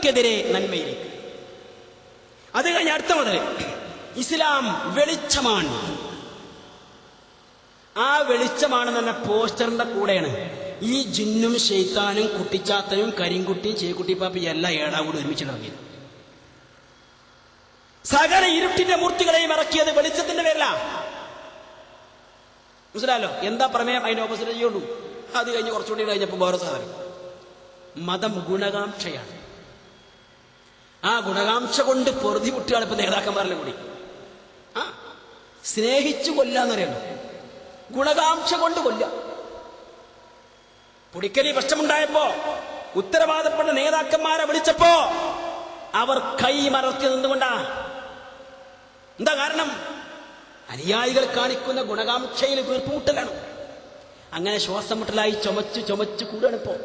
ക്കെതിരെ നന്മയിലേക്ക്. അത് കഴിഞ്ഞ അടുത്ത മുതൽ ഇസ്ലാം വെളിച്ചമാണ്. ആ വെളിച്ചമാണെന്ന് പറഞ്ഞ പോസ്റ്ററിന്റെ കൂടെയാണ് ഈ ജിന്നും ശൈത്താനും കുട്ടിച്ചാത്തനും കരിങ്കുട്ടിയും ചേക്കുട്ടിപ്പാപ്പി എല്ലാം ഏടാകൂടി ഒരുമിച്ചിറങ്ങിയത്. സകല ഇരുട്ടിന്റെ മൂർത്തികളെയും ഇറക്കിയത് വെളിച്ചത്തിന്റെ പേരില. മനസ്സിലാലോ എന്താ പ്രമേയം? അതിന്റെ ഓപ്പോസിറ്റ് ചെയ്യുള്ളൂ. അത് കഴിഞ്ഞ് കുറച്ചുകൂടി കഴിഞ്ഞപ്പോൾ വേറെ സാധനം. മതം ഗുണകാംക്ഷയാണ്. ആ ഗുണകാംക്ഷ കൊണ്ട് പൊറുതി കുട്ടികൾ ഇപ്പൊ നേതാക്കന്മാരിലും കൂടി സ്നേഹിച്ചു കൊല്ലാന്നറിയണം. ഗുണകാംക്ഷ കൊണ്ട് കൊല്ല. പുടിക്കലി പ്രശ്നമുണ്ടായപ്പോ ഉത്തരവാദപ്പെട്ട നേതാക്കന്മാരെ വിളിച്ചപ്പോ അവർ കൈ മലർത്തി നിന്നുകൊണ്ടാ. എന്താ കാരണം? അനുയായികൾ കാണിക്കുന്ന ഗുണകാംക്ഷയിൽ വീർപ്പുമുട്ടലാണ്. അങ്ങനെ ശ്വാസം മുട്ടലായി ചുമച്ചു ചുമച്ചു കൂടാണിപ്പോ.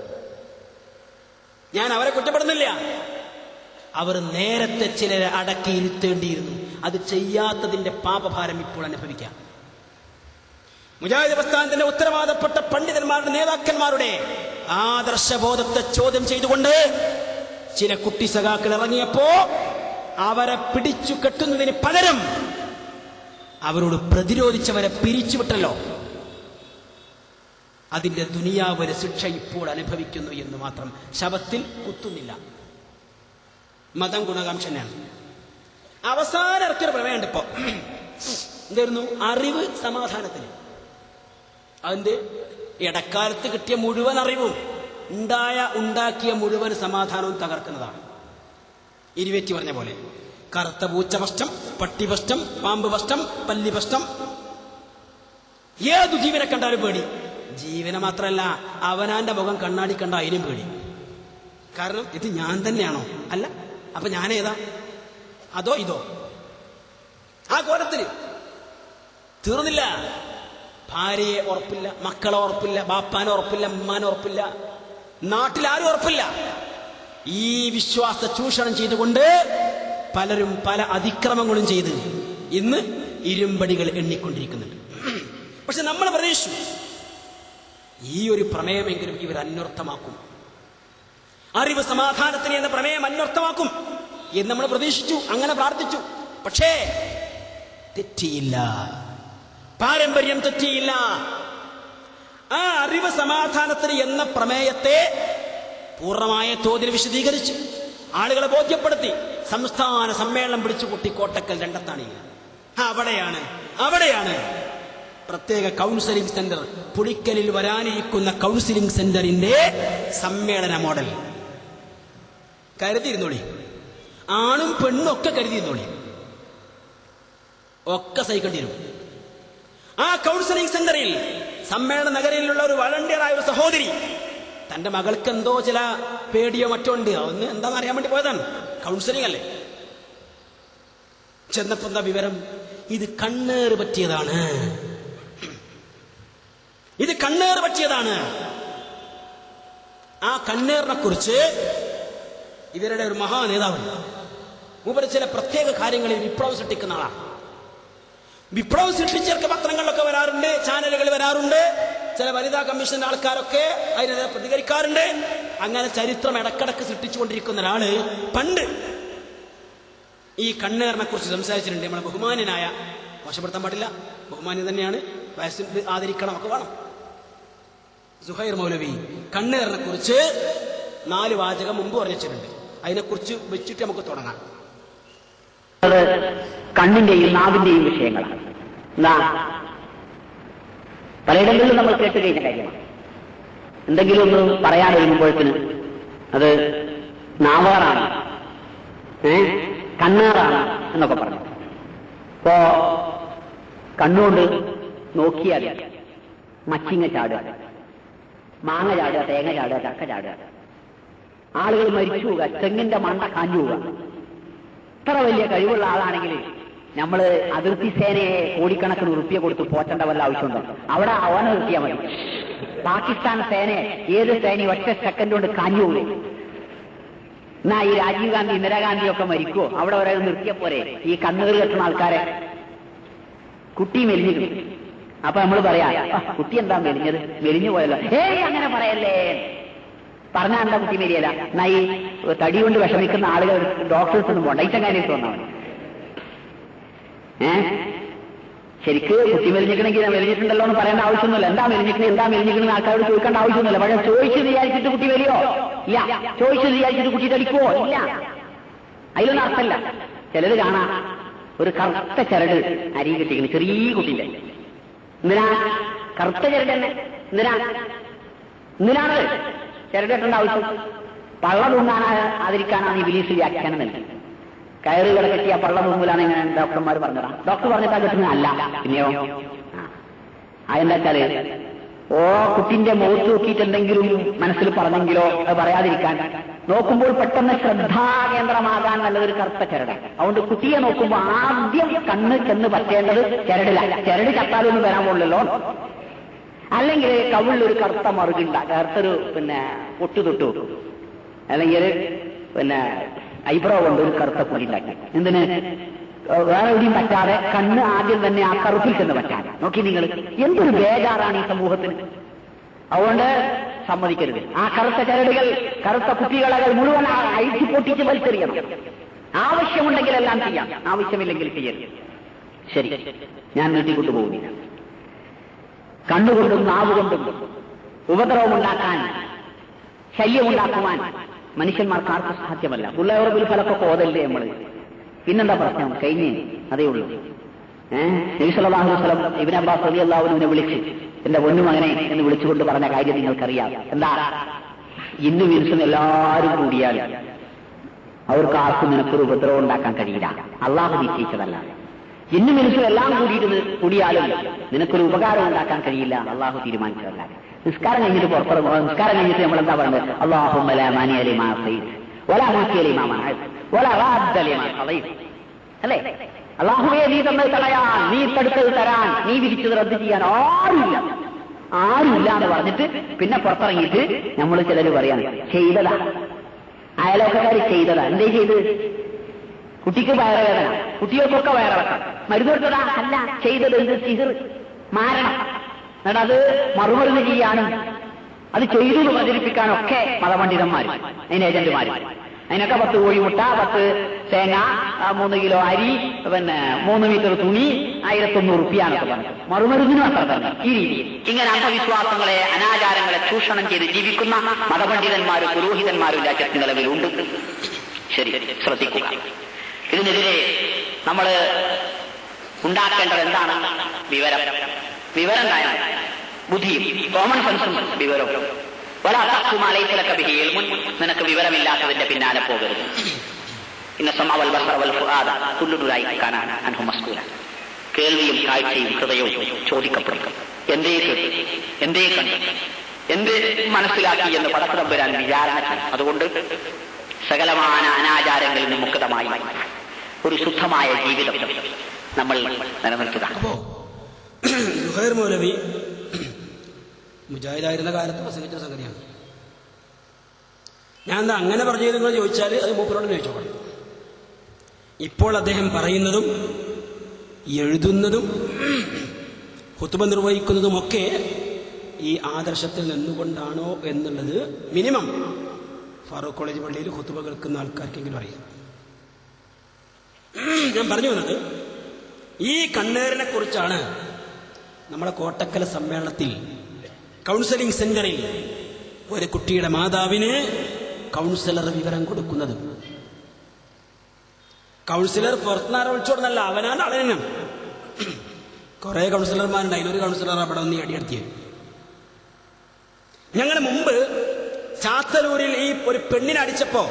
ഞാൻ അവരെ കുറ്റപ്പെടുന്നില്ല. അവർ നേരത്തെ ചിലരെ അടക്കിയിരുത്തേണ്ടിയിരുന്നു. അത് ചെയ്യാത്തതിന്റെ പാപഭാരം ഇപ്പോൾ അനുഭവിക്കാം. മുജാഹിദ് പ്രസ്ഥാനത്തിന്റെ ഉത്തരവാദപ്പെട്ട പണ്ഡിതന്മാരുടെ നേതാക്കന്മാരുടെ ആദർശബോധത്തെ ചോദ്യം ചെയ്തുകൊണ്ട് ചില കുട്ടി സഖാക്കൾ ഇറങ്ങിയപ്പോ അവരെ പിടിച്ചു കെട്ടുന്നതിന് പകരം അവരോട് പ്രതിരോധിച്ചവരെ പിരിച്ചുവിട്ടല്ലോ. അതിന്റെ ദുനിയാവൊരു ശിക്ഷ ഇപ്പോൾ അനുഭവിക്കുന്നു എന്ന് മാത്രം. ശവത്തിൽ കുത്തുന്നില്ല. മതം ഗുണകാംക്ഷനാണ്. അവസാനം ഇറക്കിയൊരു പ്രമേയുണ്ട് ഇപ്പോ. എന്തായിരുന്നു? അറിവ് സമാധാനത്തിന്. അതിന്റെ ഇടക്കാലത്ത് കിട്ടിയ മുഴുവൻ അറിവും ഉണ്ടാക്കിയ മുഴുവൻ സമാധാനവും തകർക്കുന്നതാണ്. ഇരുവേറ്റി പറഞ്ഞ പോലെ കറുത്ത പൂച്ച ഭഷ്ടം, പട്ടി ഭഷ്ടം, പാമ്പ് ഭഷ്ടം, പല്ലി ഭഷ്ടം. ഏതു ജീവനെ കണ്ടാലും പേടി. ജീവനെ മാത്രമല്ല, അവനാന്റെ മുഖം കണ്ണാടി കണ്ട അതിനും പേടി. കാരണം ഇത് ഞാൻ തന്നെയാണോ? അല്ല. അപ്പൊ ഞാനേതാ? അതോ ഇതോ? ആ കോലത്തിന് തീർന്നില്ല. ഭാര്യയെ ഉറപ്പില്ല, മക്കളെ ഉറപ്പില്ല, ബാപ്പാനെ ഉറപ്പില്ല, ഉമ്മാനെ ഉറപ്പില്ല, നാട്ടിലാരും ഉറപ്പില്ല. ഈ വിശ്വാസ ചൂഷണം ചെയ്തുകൊണ്ട് പലരും പല അതിക്രമങ്ങളും ചെയ്ത് ഇന്ന് ഇരുമ്പടികൾ എണ്ണിക്കൊണ്ടിരിക്കുന്നുണ്ട്. പക്ഷെ നമ്മൾ പ്രതീക്ഷിച്ചു ഈ ഒരു പ്രമേയമെങ്കിലും ഇവർ അന്വർത്ഥമാക്കും. അറിവ് സമാധാനത്തിന് എന്ന പ്രമേയം അന്വർത്ഥമാക്കും എന്ന് നമ്മൾ പ്രതീക്ഷിച്ചു. അങ്ങനെ പ്രാർത്ഥിച്ചു. പക്ഷേ തെറ്റിയില്ല. പാരമ്പര്യം തെറ്റിയില്ല. ആ അറിവ് സമാധാനത്തിന് എന്ന പ്രമേയത്തെ പൂർണ്ണമായ തോതിൽ വിശദീകരിച്ച് ആളുകളെ ബോധ്യപ്പെടുത്തി സംസ്ഥാന സമ്മേളനം പിടിച്ചു കൂട്ടി കോട്ടക്കൽ രണ്ടത്താണ്. അവിടെയാണ് പ്രത്യേക കൗൺസിലിംഗ് സെന്റർ, പുളിക്കലിൽ വരാനിരിക്കുന്ന കൗൺസിലിംഗ് സെന്ററിന്റെ സമ്മേളന മോഡൽ കരുതിയിരുന്നോളി. ആണും പെണ്ണും ഒക്കെ കരുതിയിരുന്നോളി. ഒക്കെ സഹിക്കേണ്ടി വരും. ആ കൗൺസിലിംഗ് സെന്ററിൽ സമ്മേളന നഗരിയിലുള്ള ഒരു വളണ്ടിയറായ ഒരു സഹോദരി തന്റെ മകൾക്ക് എന്തോ ചില പേടിയോ മറ്റോ ഉണ്ട്. അതൊന്ന് എന്താണെന്ന് അറിയാൻ വേണ്ടി പോയതാണ്. കൗൺസിലിംഗ് അല്ലേ. ചെന്നപ്പോ എന്താ വിവരം? ഇത് കണ്ണേറ് പറ്റിയതാണ്. ഇത് കണ്ണേറ് പറ്റിയതാണ്. ആ കണ്ണേറിനെ കുറിച്ച് ഇവരുടെ ഒരു മഹാനേതാവുണ്ട്. മൂപ്പര് ചില പ്രത്യേക കാര്യങ്ങളിൽ വിപ്ലവം സൃഷ്ടിക്കുന്ന ആളാണ്. വിപ്ലവം സൃഷ്ടിച്ചവർക്ക് പത്രങ്ങളിലൊക്കെ വരാറുണ്ട്, ചാനലുകൾ വരാറുണ്ട്. ചില വനിതാ കമ്മീഷന്റെ ആൾക്കാരൊക്കെ അതിനെതിരെ പ്രതികരിക്കാറുണ്ട്. അങ്ങനെ ചരിത്രം ഇടക്കിടക്ക് സൃഷ്ടിച്ചുകൊണ്ടിരിക്കുന്ന ഒരാള് പണ്ട് ഈ കണ്ണേറിനെ കുറിച്ച് സംസാരിച്ചിട്ടുണ്ട്. നമ്മളെ ബഹുമാന്യനായ, മോശപ്പെടുത്താൻ പാടില്ല, ബഹുമാന്യം തന്നെയാണ്, വയസ്സിൽ ആദരിക്കണം, ഒക്കെ വേണം, സുഹൈർ മൗലവി കണ്ണേറിനെ കുറിച്ച് 4 വാചകം മുമ്പ് പറഞ്ഞിട്ടുണ്ട്. അതിനെക്കുറിച്ച് വെച്ചിട്ട് നമുക്ക് തുടങ്ങാം. കണ്ണിന്റെയും നാവിന്റെയും വിഷയങ്ങളാണ്. പലയിടങ്ങളിലും നമ്മൾ കേട്ട് കഴിഞ്ഞ കാര്യമാണ്. എന്തെങ്കിലും ഒന്ന് പറയാൻ ഒരുങ്ങുമ്പോഴത്തിന് അത് നാവാറാണ്, കണ്ണേറാണ് എന്നൊക്കെ പറഞ്ഞു. ഇപ്പോ കണ്ണുകൊണ്ട് നോക്കിയാൽ മച്ചിങ്ങ ചാടുക, മാങ്ങ ചാടുക, തേങ്ങ ചാടുക, ചക്ക ചാടുക, ആളുകൾ മരിച്ചു പോവുക, തെങ്ങിന്റെ മണ്ട കാഞ്ഞു പോവുക. ഇത്ര വലിയ കഴിവുള്ള ആളാണെങ്കിൽ നമ്മള് അതിർത്തി സേനയെ കോടിക്കണക്കിന് ഉറുപ്പിക കൊടുത്ത് പോറ്റേണ്ട വല്ല ആവശ്യമുണ്ടോ? അവിടെ അവനെ നിർത്തിയാൽ മതി. പാകിസ്ഥാൻ സേനയെ ഏത് സേന ഒറ്റ സെക്കൻഡ് കൊണ്ട് കാഞ്ഞു പോകേ. എന്നാ ഈ രാജീവ് ഗാന്ധി, ഇന്ദിരാഗാന്ധിയൊക്കെ മരിക്കുവോ? അവിടെ ഒരേ നിർത്തിയ പോരെ ഈ കണ്ണുകൾ കെട്ടുന്ന ആൾക്കാരെ. കുട്ടി മെലിഞ്ഞു. അപ്പൊ നമ്മൾ പറയാ കുട്ടി എന്താ മെലിഞ്ഞത്? മെലിഞ്ഞു പോയല്ലോ. അങ്ങനെ പറയല്ലേ. പറഞ്ഞാൽ എന്താ കുട്ടി മേരിയല്ല. എന്നാ ഈ തടി കൊണ്ട് വിഷമിക്കുന്ന ആളുകൾ ഡോക്ടേഴ്സ് ഒന്നും പോണ്ട, ഇറ്റങ്ങാനും തോന്നാണ്. ശരിക്ക് കുട്ടി മെലിഞ്ഞിക്കണമെങ്കിൽ മെലിഞ്ഞിട്ടുണ്ടല്ലോ എന്ന് പറയേണ്ട ആവശ്യമൊന്നുമില്ല. എന്താ മെലിഞ്ഞിക്കണെന്ന് ആൾക്കാരോട് ചോദിക്കേണ്ട ആവശ്യമൊന്നുമില്ല. പക്ഷെ ചോദിച്ചു വിചാരിച്ചിട്ട് കുട്ടി വരിയോ? ഇല്ല. ചോദിച്ചു വിചാരിച്ചിട്ട് കുട്ടി തടിക്കുവോ? ഇല്ല. അതിലൊന്നും അർത്ഥമില്ല. ചിലത് കാണാം, ഒരു കറുത്ത ചരട് അരി കിട്ടിക്കുന്നു ചെറിയ കുട്ടിന്റെ. എന്തിനാ കറുത്ത ചരട് തന്നെ? എന്തിനാണ് ചരട് കെട്ടേണ്ട ആവശ്യം? പള്ള തൂങ്ങാതിരിക്കാനാണ് ഈ ബിലീസ് വ്യാഖ്യാനം നൽകി. കയറുകളെ കെട്ടിയ പള്ള തൂങ്ങൂലാണ് ഇങ്ങനെ ഡോക്ടർമാർ പറഞ്ഞതാ. ഡോക്ടർ പറഞ്ഞിട്ടാ കിട്ടുന്നത് അല്ല. പിന്നെയോ അതെന്താ വെച്ചാല് കുട്ടിന്റെ മുഖത്ത് നോക്കിയിട്ട് എന്തെങ്കിലും മനസ്സിൽ പറഞ്ഞെങ്കിലോ അത് പറയാതിരിക്കാൻ, നോക്കുമ്പോൾ പെട്ടെന്ന് ശ്രദ്ധാകേന്ദ്രമാകാൻ നല്ലതൊരു കറുത്ത ചരട്. അതുകൊണ്ട് കുട്ടിയെ നോക്കുമ്പോൾ ആദ്യം കണ്ണ് ചെന്ന് പറ്റേണ്ടത് ചരടില്ല. ചരട് ചത്താലൊന്നും വരാൻ പോലല്ലോ. അല്ലെങ്കിൽ കവിളിലൊരു കറുത്ത മറുകുണ്ട, കറുത്തൊരു പൊട്ടു തൊട്ടു, അല്ലെങ്കിൽ ഐബ്രോ കൊണ്ട് ഒരു കറുത്ത കുഴി ഉണ്ടാക്കി. എന്തിന്? വേറെ എവിടെയും പറ്റാതെ കണ്ണ് ആദ്യം തന്നെ ആ കറുപ്പിൽ ചെന്ന് പറ്റാതെ. നോക്കി നിങ്ങൾ, എന്തൊരു ബേജാറാണ് ഈ സമൂഹത്തിന്. അതുകൊണ്ട് സമ്മതിക്കരുത്. ആ കറുത്ത ചരടുകൾ, കറുത്ത കുപ്പികളകൾ മുഴുവൻ അഴിച്ചു പൊട്ടിച്ച് വലിച്ചെറിയണം. ആവശ്യമുണ്ടെങ്കിൽ എല്ലാം ചെയ്യാം, ആവശ്യമില്ലെങ്കിൽ ചെയ്യരുത്. ശരി, ഞാൻ നീട്ടിക്കൊണ്ടു പോകുന്നില്ല. കണ്ണുകൊണ്ടും നാവുകൊണ്ടും ഉപദ്രവമുണ്ടാക്കാൻ, ശല്യമുണ്ടാക്കുവാൻ മനുഷ്യന്മാർക്ക് ആർക്കും സാധ്യമല്ല. ഉള്ളവർ ഫലക്കൊക്കെ ഓതല്ലേ നമ്മൾ. പിന്നെന്താ പ്രശ്നം? കഴിഞ്ഞ് അതേ ഉള്ളൂ. നബി സല്ലല്ലാഹു അലൈഹി വസല്ലം ഇബ്നു അബ്ബാസ് റളിയല്ലാഹു അൻഹുവിനെ വിളിച്ച് എന്റെ പൊന്നുമകനെ എന്ന് വിളിച്ചുകൊണ്ട് പറഞ്ഞ കാര്യം നിങ്ങൾക്കറിയാം. എന്താ? ഇന്ന് വിൽസും എല്ലാവരും കൂടിയാൽ അവർക്ക് ആർക്കും നിനക്കൊരു ഉപദ്രവം ഉണ്ടാക്കാൻ കഴിയില്ല, അള്ളാഹു നിശ്ചയിച്ചതല്ല. ഇന്ന് മിനിസും എല്ലാം കൂടിയാലും നിനക്കൊരു ഉപകാരം ഉണ്ടാക്കാൻ കഴിയില്ല, അള്ളാഹു തീരുമാനിച്ചതല്ല. നിസ്കാരം കഴിഞ്ഞിട്ട് പുറപ്പെടും. നിസ്കാരം കഴിഞ്ഞിട്ട് നമ്മൾ എന്താ പറയുന്നത്? അല്ലാഹുമ്മ ലാ മാനിഅ ലിമാ അഅ്തൈത വലാ മുഅ്തിയ ലിമാ മനഅത വലാ റാദ്ദ ലിമാ ഖളൈത. അല്ലേ? അല്ലാഹുവേ, നീ തന്നത് തടയാൻ, നീ തടുത്തത് തരാൻ, നീ വിധിച്ചത് റദ്ദ് ചെയ്യാൻ ആരുമില്ല എന്ന് പറഞ്ഞിട്ട് പിന്നെ പുറത്തിറങ്ങിയിട്ട് നമ്മൾ ചിലർ പറയാണ് ചെയ്തതാ, അയലോക്കാർ ചെയ്തതാ. എന്തേ ചെയ്ത്? കുട്ടിക്ക് വയറുവേദന, കുട്ടികൾക്കൊക്കെ വയറിളക്കം, മരുന്ന് കൊടുത്തതാ? അല്ല, ചെയ്തത് എന്ത്? സിഹിർ, മാരണം. എന്നിട്ട് അത് മറുമരുന്ന് ചെയ്യാനും അത് ചെയ്തു പ്രചരിപ്പിക്കാനൊക്കെ മതപണ്ഡിതന്മാർ, അതിന് ഏജന്റുമാർ. അതിനൊക്കെ 10 കോഴിമുട്ട, 10 തേങ്ങ, 3 കിലോ അരി, 3 മീറ്റർ തുണി, 1100 റുപ്യാന്നൊക്കെ പറഞ്ഞു. മറുമരുന്നിനും അത്ര തന്നെ. ഈ രീതിയിൽ ഇങ്ങനെ അന്ധവിശ്വാസങ്ങളെ, അനാചാരങ്ങളെ ചൂഷണം ചെയ്ത് ജീവിക്കുന്ന മതപണ്ഡിതന്മാരും പുരോഹിതന്മാരും രാജ്യത്ത് നിലവിലുണ്ട്. ശരി, ശ്രദ്ധിക്കുക. ഇതിനെതിരെ നമ്മൾ ഉണ്ടാക്കേണ്ടത് എന്താണ്? വിവരം നയം, ബുദ്ധിയും കോമൺ സെൻസും വിവരവും. നിനക്ക് വിവരമില്ലാത്തതിന്റെ പിന്നാലെ പോകരുത്. കേൾവിയും കാഴ്ചയും ഹൃദയവും ചോദിക്കപ്പെടും. എന്തേ കേട്ടു, എന്തേ കണ്ടു, എന്ത് മനസ്സിലാക്കി എന്ന് പടത്തമ്പുരാൻ വിചാരണ ചെയ്യും. അതുകൊണ്ട് സകലമാന അനാചാരങ്ങളിൽ നിന്ന് മുക്തമായി ഒരു ശുദ്ധമായ ജീവിതം നമ്മൾ നിലനിർത്തുക. അപ്പോ സുഹൈർ മൗലവി മുജാഹിദായിരുന്ന കാലത്ത് പ്രസംഗിച്ച സംഗതിയാണ്. ഞാൻ എന്താ അങ്ങനെ പറഞ്ഞു നിങ്ങൾ ചോദിച്ചാൽ അത് മൂപ്പരോട് ചോദിച്ചോളാം. ഇപ്പോൾ അദ്ദേഹം പറയുന്നതും എഴുതുന്നതും ഖുതുബ നിർവഹിക്കുന്നതുമൊക്കെ ഈ ആദർശത്തിൽ നിന്നുകൊണ്ടാണോ എന്നുള്ളത് മിനിമം ഫാറൂഖ് കോളേജ് പള്ളിയിൽ ഖുതുബ കേൾക്കുന്ന ആൾക്കാർക്കെങ്കിലും അറിയാം. ഞാൻ പറഞ്ഞു വന്നത്, ഈ കണ്ണേറിനെ കുറിച്ചാണ് നമ്മുടെ കോട്ടക്കല സമ്മേളനത്തിൽ കൗൺസിലിംഗ് സെന്ററിൽ ഒരു കുട്ടിയുടെ മാതാവിന് കൗൺസിലർ വിവരം കൊടുക്കുന്നത്. കൗൺസിലർ പുറത്തുനിന്നാരെ വിളിച്ചോടുന്നല്ല, അവനാണ് അളനും. കുറെ കൗൺസിലർമാരുണ്ട്, അതിലൊരു കൗൺസിലർ അവിടെ ഒന്ന് അടിയടത്തിയത്. ഞങ്ങൾ മുമ്പ് ചാത്തലൂരിൽ ഈ ഒരു പെണ്ണിനെ അടിച്ചപ്പോ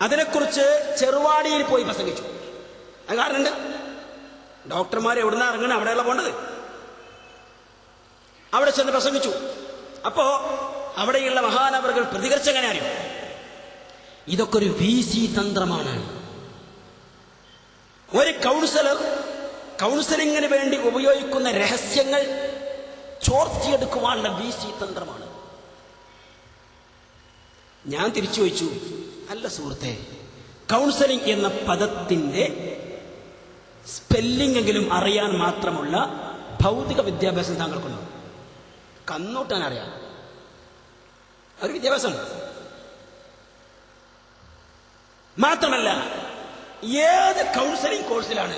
അതിനെക്കുറിച്ച് ചെറുവാടിയിൽ പോയി പ്രസംഗിച്ചു. അത് കാരണമുണ്ട്. ഡോക്ടർമാർ എവിടുന്ന ഇറങ്ങണം, അവിടെയുള്ള പോണ്ടത്. അവിടെ ചെന്ന് പ്രസംഗിച്ചു. അപ്പോ അവിടെയുള്ള മഹാനവറുകൾ പ്രതികരിച്ചെങ്ങനെ അറിയും? ഇതൊക്കെ ഒരു VC തന്ത്രമാണ്. ഒരു കൗൺസിലർ കൗൺസിലിങ്ങിന് വേണ്ടി ഉപയോഗിക്കുന്ന രഹസ്യങ്ങൾ ചോർത്തിയെടുക്കുവാനുള്ള VC തന്ത്രമാണ്. ഞാൻ തിരിച്ചു ചോദിച്ചു, അല്ല സുഹൃത്തെ, കൗൺസിലിംഗ് എന്ന പദത്തിന്റെ സ്പെല്ലിംഗ് എങ്കിലും അറിയാൻ മാത്രമുള്ള ഭൗതിക വിദ്യാഭ്യാസം താങ്കൾക്കുണ്ടോ? കന്നൂട്ടാൻ അറിയാം. അത് വിദ്യാഭ്യാസം. മാത്രമല്ല ഏത് കൗൺസിലിംഗ് കോഴ്സിലാണ്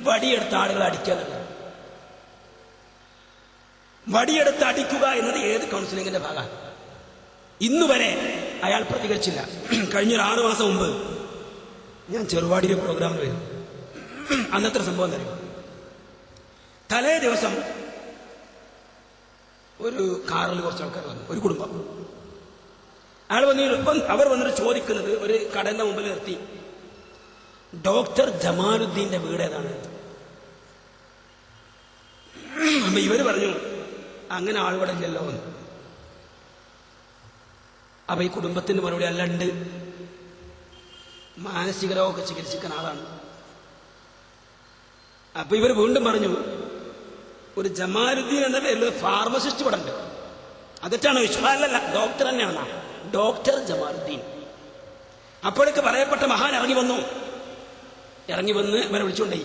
വടിയെടുത്ത ആളുകളെ അടിക്കുക എന്നുള്ളത്? വടിയെടുത്ത് അടിക്കുക എന്നത് ഏത് കൗൺസിലിംഗിന്റെ ഭാഗമാണ്? ഇന്നുവരെ അയാൾ പ്രതികരിച്ചില്ല. കഴിഞ്ഞൊരു 6 മാസം മുമ്പ് ഞാൻ ചെറുവാടിയുടെ പ്രോഗ്രാമിൽ വരും. അന്നത്തെ സംഭവം തരും. തലേ ദിവസം ഒരു കാറിൽ കുറച്ച് ആൾക്കാർ വന്നു, ഒരു കുടുംബം. അയാൾ അവർ വന്നിട്ട് ചോദിക്കുന്നത്, ഒരു കടന്റെ മുമ്പിൽ നിർത്തി, ഡോക്ടർ ജമാലുദ്ദീന്റെ വീട് ഏതാണ്? അപ്പൊ ഇവര് പറഞ്ഞു അങ്ങനെ ആളുകൂടെ ഇല്ലല്ലോ. അപ്പൊ ഈ കുടുംബത്തിന്റെ മറുപടി, അല്ല ഉണ്ട്, മാനസിക രോഗമൊക്കെ ചികിത്സിക്കുന്ന ആളാണ്. അപ്പൊ ഇവർ വീണ്ടും പറഞ്ഞു, ഒരു ജമാലുദ്ദീൻ എന്ന പേരിൽ ഫാർമസിസ്റ്റ് ഇവിടെ ഉണ്ട്, അതെറ്റാണോ ചോദിച്ചു. അല്ലല്ല, ഡോക്ടർ തന്നെയാണ്, ഡോക്ടർ ജമാലുദ്ദീൻ. അപ്പോഴേക്ക് പറയപ്പെട്ട മഹാൻ ഇറങ്ങി വന്ന് ഇവരെ വിളിച്ചുകൊണ്ടേ.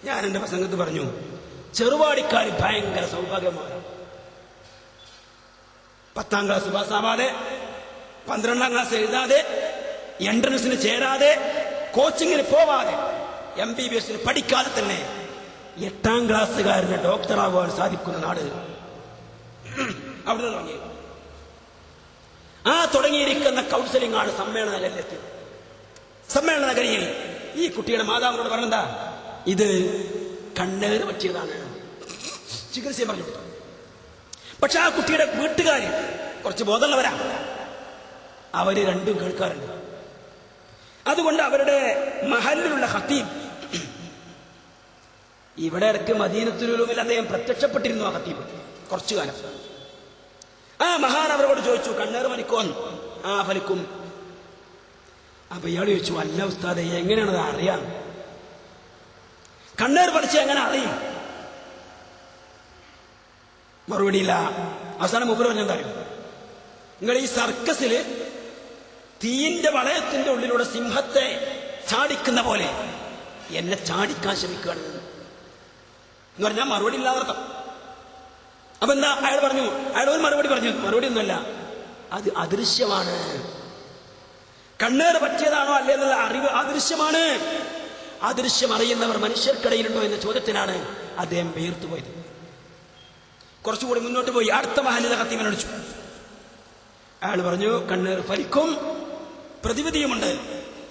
ഞാൻ എന്റെ പ്രസംഗത്ത് പറഞ്ഞു, ചെറുവാടിക്കാർ ഭയങ്കര സൗഭാഗ്യമാണ്. 10ാം ക്ലാസ് പാസ്സാവാതെ, 12ാം ക്ലാസ് എഴുതാതെ, എൻട്രൻസിന് ചേരാതെ, കോച്ചിങ്ങിന് പോവാതെ, MBBS പഠിക്കാതെ തന്നെ 8ാം ക്ലാസ്സുകാരന് ഡോക്ടറാവാൻ സാധിക്കുന്ന നാട് അവിടെ തുടങ്ങി. തുടങ്ങിയിരിക്കുന്ന കൗൺസിലിംഗ് ആണ് സമ്മേളന നഗരിലെത്തി. സമ്മേളന നഗരിയിൽ ഈ കുട്ടിയുടെ മാതാവിനോട് പറഞ്ഞെന്താ, ഇത് കണ്ണേറ് പറ്റിയതാണ്, ചികിത്സ പറഞ്ഞു. പക്ഷെ ആ കുട്ടിയുടെ വീട്ടുകാര് കുറച്ച് ബോധമുള്ളവരാ, അവര് രണ്ടും കേൾക്കാറുണ്ട്. അതുകൊണ്ട് അവരുടെ മഹലിലുള്ള ഖത്തീബ്, ഇവിടെ ഇടയ്ക്ക് മദീനത്തുൽ ഉലൂമിൽ അദ്ദേഹം പ്രത്യക്ഷപ്പെട്ടിരുന്നു. ആ ഖത്തീബ് കുറച്ചു കാലം. ആ മഹാൻ അവരോട് ചോദിച്ചു, കണ്ണേറ് ഫലിക്കുമെന്ന്? ആ ഫലിക്കും. അപ്പൊ ഇയാൾ ചോദിച്ചു, അല്ല ഉസ്താദെ, എങ്ങനെയാണത് അറിയാം? കണ്ണേറ് ഫലിച്ച എങ്ങനെ അറിയും? മറുപടിയില്ല. അവസാനം മുമ്പിൽ പറഞ്ഞെന്താ അറിയും, നിങ്ങൾ ഈ സർക്കസില് തീന്റെ വളയത്തിന്റെ ഉള്ളിലൂടെ സിംഹത്തെ ചാടിക്കുന്ന പോലെ എന്നെ ചാടിക്കാൻ ശ്രമിക്കുകയാണ് എന്ന് പറഞ്ഞാൽ മറുപടി ഇല്ലാതർത്ഥം. അപ്പൊ എന്താ അയാൾ പറഞ്ഞു, അയാൾ ഒരു മറുപടി പറഞ്ഞു, മറുപടി ഒന്നുമല്ല, അത് അദൃശ്യമാണ്. കണ്ണേറ് പറ്റിയതാണോ അല്ലേ എന്നുള്ള അറിവ് അദൃശ്യമാണ്. അദൃശ്യം അറിയുന്നവർ മനുഷ്യർക്കിടയിലുണ്ടോ എന്ന ചോദ്യത്തിനാണ് അദ്ദേഹം വീർത്തുപോയത്. കുറച്ചുകൂടി മുന്നോട്ട് പോയി അടുത്ത മഹലിലെ ഖത്തീബിനെ വിളിച്ചു. അയാൾ പറഞ്ഞു, കണ്ണേറ് ഫലിക്കും, പ്രതിവിധിയുമുണ്ട്.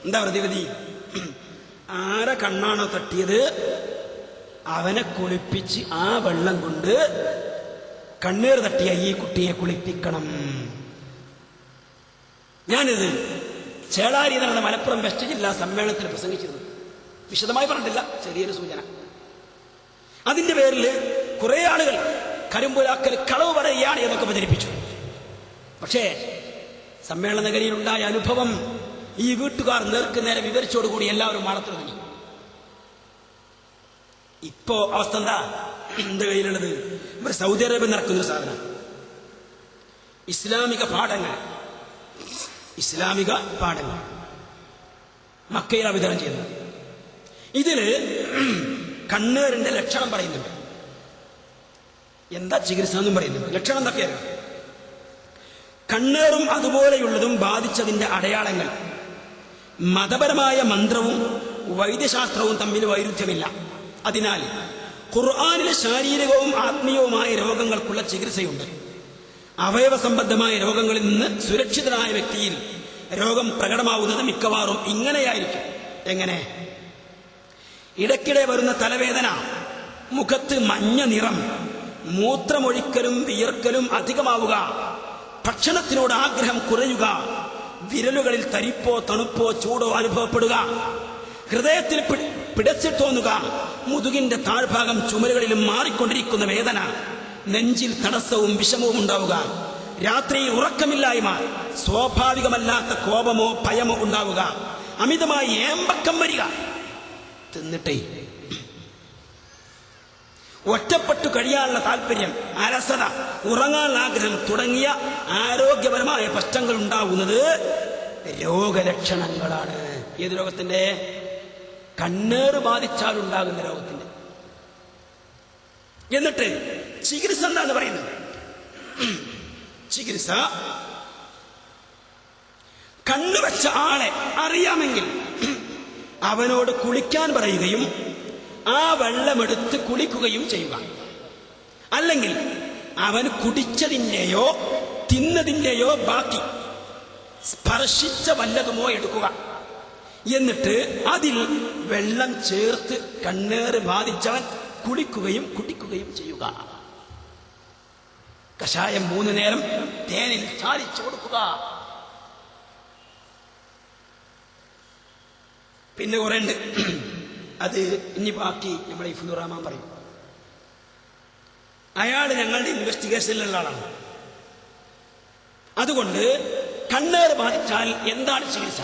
എന്താ പ്രതിവിധി? ആരെ കണ്ണാണോ തട്ടിയത് അവനെ കുളിപ്പിച്ച് ആ വെള്ളം കൊണ്ട് കണ്ണീർ തട്ടിയ ഈ കുട്ടിയെ കുളിപ്പിക്കണം. ഞാനിത് ചേളാരി നടന്ന മലപ്പുറം വെസ്റ്റ് ജില്ലാ സമ്മേളനത്തിൽ പ്രസംഗിച്ചിരുന്നു. വിശദമായി പറഞ്ഞിട്ടില്ല, ചെറിയൊരു സൂചന. അതിന്റെ പേരിൽ കുറെ ആളുകൾ കരിമ്പുരാക്കൽ കളവ് പറയുകയാണ് എന്നൊക്കെ പ്രചരിപ്പിച്ചു. പക്ഷേ സമ്മേളന നഗരിയിലുണ്ടായ അനുഭവം ഈ വീട്ടുകാർ നേർക്കുനേരെ വിവരിച്ചോടുകൂടി എല്ലാവരും മാളത്തിൽ തുടങ്ങി. ഇപ്പോ അവസ്ഥ എന്താ? എന്റെ കയ്യിലുള്ളത് ഇവിടെ സൗദി അറേബ്യ നടക്കുന്ന സാധനം, ഇസ്ലാമിക പാഠങ്ങൾ മക്കയിലാണ് വിതരണം ചെയ്യുന്നത്. ഇതില് കണ്ണേറിന്റെ ലക്ഷണം പറയുന്നുണ്ട്. എന്താ ചികിത്സ എന്നും പറയുന്നുണ്ട്. ലക്ഷണം എന്തൊക്കെയാണ്? കണ്ണേറും അതുപോലെയുള്ളതും ബാധിച്ചതിന്റെ അടയാളങ്ങൾ. മതപരമായ മന്ത്രവും വൈദ്യശാസ്ത്രവും തമ്മിൽ വൈരുദ്ധ്യമില്ല. അതിനാൽ ഖുർആനിലെ ശാരീരികവും ആത്മീയവുമായ രോഗങ്ങൾക്കുള്ള ചികിത്സയുണ്ട്. അവയവ സംബന്ധമായ രോഗങ്ങളിൽ നിന്ന് സുരക്ഷിതനായ വ്യക്തിയിൽ രോഗം പ്രകടമാവുന്നത് മിക്കവാറും ഇങ്ങനെയായിരിക്കും. എങ്ങനെ? ഇടയ്ക്കിടെ വരുന്ന തലവേദന, മുഖത്ത് മഞ്ഞ നിറം, മൂത്രമൊഴിക്കലും വിയർക്കലും അധികമാവുക, ഭക്ഷണത്തിനോട് ആഗ്രഹം കുറയുക, വിരലുകളിൽ തരിപ്പോ തണുപ്പോ ചൂടോ അനുഭവപ്പെടുക, ഹൃദയത്തിൽ പിടച്ചിൽ തോന്നുക, മുതുകിന്റെ താഴ്ഭാഗം ചുമലുകളിലും മാറിക്കൊണ്ടിരിക്കുന്ന വേദന, നെഞ്ചിൽ തടസ്സവും വിഷമവും ഉണ്ടാവുക, രാത്രിയിൽ ഉറക്കമില്ലായ്മ, സ്വാഭാവികമല്ലാത്ത കോപമോ ഭയമോ ഉണ്ടാവുക, അമിതമായി ഏമ്പക്കം വരിക, തിന്നിട്ടേ ഒറ്റപ്പെട്ടു കഴിയാനുള്ള താല്പര്യം, അലസത, ഉറങ്ങാനുള്ള ആഗ്രഹം തുടങ്ങിയ ആരോഗ്യപരമായ പ്രശ്നങ്ങൾ ഉണ്ടാവുന്നത് രോഗലക്ഷണങ്ങളാണ്. ഏത് രോഗത്തിന്റെ? കണ്ണേറ് ബാധിച്ചാലുണ്ടാകുന്ന രോഗത്തിന്റെ. എന്നിട്ട് ചികിത്സ എന്താന്ന് പറയുന്നത്? ചികിത്സ കണ്ണുവെച്ച ആളെ അറിയാമെങ്കിൽ അവനോട് കുളിക്കാൻ പറയുകയും ആ വെള്ളമെടുത്ത് കുളിക്കുകയും ചെയ്യുക. അല്ലെങ്കിൽ അവൻ കുടിച്ചതിന്റെയോ തിന്നതിന്റെയോ ബാക്കി സ്പർശിച്ച വല്ലതുമോ എടുക്കുക. എന്നിട്ട് അതിൽ വെള്ളം ചേർത്ത് കണ്ണേറ് ബാധിച്ചവൻ കുളിക്കുകയും കുടിക്കുകയും ചെയ്യുക. കഷായം 3 നേരം തേനിൽ ചാലിച്ചു കൊടുക്കുക. പിന്നെ കുറെ ഉണ്ട്, അത് ഇനി ബാക്കി നമ്മുടെ ഇഫ്തുർ റഹ്മാൻ പറയും. അയാൾ ഞങ്ങളുടെ ഇൻവെസ്റ്റിഗേഷനിലുള്ള ആളാണ്. അതുകൊണ്ട് കണ്ണേറ് ബാധിച്ചാൽ എന്താണ് ചികിത്സ,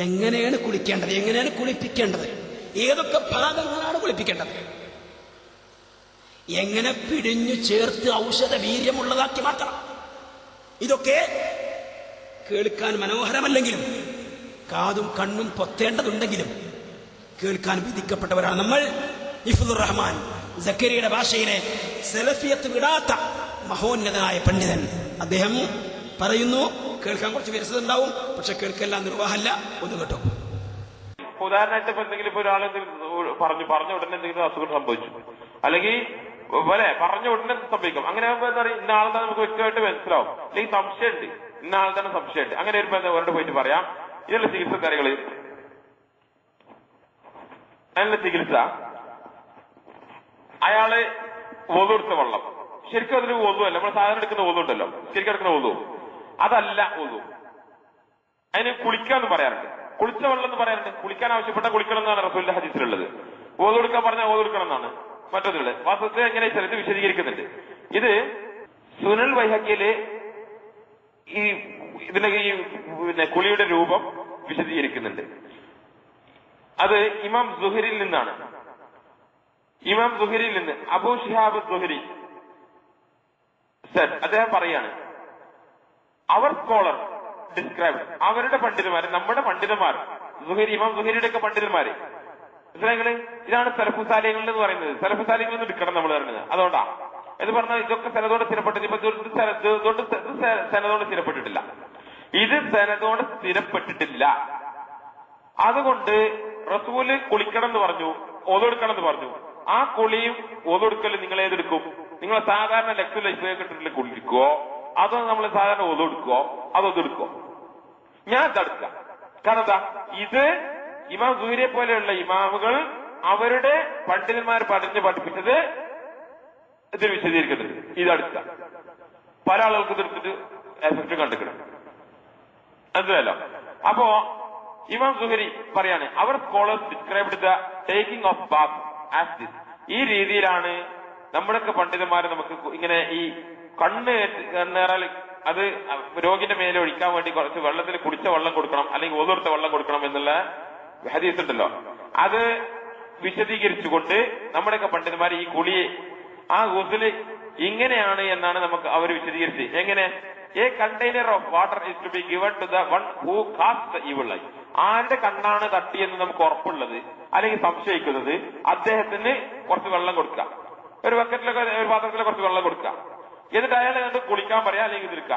എങ്ങനെയാണ് കുളിക്കേണ്ടത്, എങ്ങനെയാണ് കുളിപ്പിക്കേണ്ടത്, ഏതൊക്കെ ഭാഗങ്ങളാണ് കുളിപ്പിക്കേണ്ടത്, എങ്ങനെ പിടിഞ്ഞു ചേർത്ത് ഔഷധ വീര്യമുള്ളതാക്കി മാറ്റണം, ഇതൊക്കെ കേൾക്കാൻ മനോഹരമല്ലെങ്കിലും കാതും കണ്ണും പൊത്തേണ്ടതുണ്ടെങ്കിലും കേൾക്കാൻ വിധിക്കപ്പെട്ടവരാണ് നമ്മൾ. ഇഫ്തുർ റഹ്മാൻ സക്കരിയുടെ ഭാഷയിലെ സലഫിയത്ത് വിടാത്ത മഹോന്നതനായ പണ്ഡിതൻ അദ്ദേഹം പറയുന്നു. കേൾക്കാൻ കുറച്ച് വിരസത ഉണ്ടാവും, പക്ഷെ കേൾക്കെല്ലാം നിർവാഹമല്ല. ഒന്ന് കേട്ടോ. ഉദാഹരണമായിട്ട് ഇപ്പൊ എന്തെങ്കിലും ഇപ്പൊ ഒരാൾ പറഞ്ഞ ഉടനെ എന്തെങ്കിലും അസുഖം സംഭവിച്ചു, അല്ലെങ്കിൽ പറഞ്ഞ ഉടനെ സംഭവിക്കും. അങ്ങനെ ആകുമ്പോൾ എന്താ പറയുക, ഇന്ന ആൾക്കാർ നമുക്ക് വ്യക്തമായിട്ട് മനസ്സിലാവും. അല്ലെങ്കിൽ സംശയമുണ്ട്, ഇന്ന ആൾക്കാരുടെ സംശയമുണ്ട്. അങ്ങനെ വരുമ്പോ എന്താ അവരോട് പോയിട്ട് പറയാം, ഇതിനുള്ള ചികിത്സ കാര്യങ്ങള്. അതിനുള്ള ചികിത്സ, അയാള് ഒതുകൊടുത്ത വെള്ളം, ശരിക്കും അതിന് ഒതുവല്ല, നമ്മൾ സാധാരണ എടുക്കുന്ന ഒതുണ്ടല്ലോ, ശരിക്കും എടുക്കുന്ന ഒതു അതല്ല ഒതു. അതിന് കുളിക്കാന്ന് പറയാറുണ്ട്, കുളിച്ച വെള്ളം എന്ന് പറയാറുണ്ട്. കുളിക്കാൻ ആവശ്യപ്പെട്ട കുളിക്കണം എന്നാണ് റസൂലിന്റെ ഹദീസിലുള്ളത്. ഓതുകൊടുക്കാൻ പറഞ്ഞാൽ ഓതുകൊടുക്കണം എന്നാണ് മറ്റൊന്നുള്ളത്. വാസ്തവത്തിൽ എങ്ങനെ ചിലത് വിശദീകരിക്കുന്നുണ്ട്. ഇത് സുനൽ വൈഹക്കിയില് ഈ ഇതിന്റെ ഈ കുളിയുടെ രൂപം വിശദീകരിക്കുന്നുണ്ട്. അത് ഇമാം സുഹരിൽ നിന്നാണ്. ഇമാം സുഹരിൽ നിന്ന് അബൂ ശിഹാബ് സുഹരി അദ്ദേഹം പറയാണ്, അവർ സ്കോളർ ഡിസ്ക്രൈബ്, അവരുടെ പണ്ഡിതന്മാര്, നമ്മുടെ പണ്ഡിതന്മാർ, ഇമാം സുഹരിയുടെ ഒക്കെ പണ്ഡിതന്മാര്, മനസ്സിലായികള്, ഇതാണ് സലഫു സാലിഹ്യങ്ങൾ എന്ന് പറയുന്നത്. സലഫു സാലിഹ്യങ്ങൾ എന്ന് എടുക്കണം നമ്മൾ പറയുന്നത്. അതുകൊണ്ടാ ഇത് പറഞ്ഞാൽ ഇതൊക്കെ സനദോട് സ്ഥിരപ്പെട്ടിട്ട്, ഇപ്പൊ സനദോട് സ്ഥിരപ്പെട്ടിട്ടില്ല, ഇത് സനദോട് സ്ഥിരപ്പെട്ടിട്ടില്ല. അതുകൊണ്ട് റസൂല് കുളിക്കണം എന്ന് പറഞ്ഞു, ഓതെടുക്കണം എന്ന് പറഞ്ഞു. ആ കുളിയും ഓതെടുക്കലും നിങ്ങൾ ഏതെടുക്കും? നിങ്ങൾ സാധാരണ ലക്സ് ലൈഫിട്ടിട്ട് കുളിക്കുവോ, അതോ നമ്മൾ സാധാരണ ഓതെടുക്കുവോ, അതൊതെടുക്കുവോ? ഞാൻ ഇതെടുക്കാം. കാരണം എന്താ, ഇത് ഇമാം സൂര്യെ പോലെയുള്ള ഇമാമുകൾ അവരുടെ പണ്ഡിതന്മാർ പഠിപ്പിച്ചത് ഇതിൽ വിശദീകരിക്കുന്നുണ്ട്. ഇതെടുക്കാം. പല ആളുകൾക്ക് ഇതെടുത്തിട്ട് എഫക്ട് കണ്ടിക്കണം, മനസ്സിലല്ലോ. അപ്പോ ഇമാം സുഹരി പറയാണ്, അവർ scholars described the taking of bath as this. ഈ രീതിയിലാണ് നമ്മുടെയൊക്കെ പണ്ഡിതന്മാര് നമുക്ക് ഇങ്ങനെ ഈ കണ്ണേറാൽ അത് രോഗിന്റെ മേലെ ഒഴിക്കാൻ വേണ്ടി കുറച്ച് വെള്ളത്തിൽ കുടിച്ച വെള്ളം കൊടുക്കണം, അല്ലെങ്കിൽ ഓതെടുത്ത വെള്ളം കൊടുക്കണം എന്നുള്ള ഹദീസ് ഉണ്ടല്ലോ, അത് വിശദീകരിച്ചുകൊണ്ട് നമ്മുടെയൊക്കെ പണ്ഡിതന്മാർ ഈ കുളിയെ, ആ ഗുസ്ല് ഇങ്ങനെയാണ് എന്നാണ് നമുക്ക് അവർ വിശദീകരിച്ച്. എങ്ങനെ? A container of water is to be given to the one who cast the evil eye. ആരുടെ കണ്ണാണ് തട്ടിയെന്ന് നമുക്ക് ഉറപ്പുള്ളത് അല്ലെങ്കിൽ സംശയിക്കുന്നത്, അദ്ദേഹത്തിന് കുറച്ച് വെള്ളം കൊടുക്കുക, ഒരു ബക്കറ്റിലൊക്കെ ഒരു പാത്രത്തിലൊക്കെ കുറച്ച് വെള്ളം കൊടുക്കുക. എന്നിട്ട് അയാളെ കണ്ട് കുളിക്കാൻ പറയാം, അല്ലെങ്കിൽ ഇതിരിക്കുക.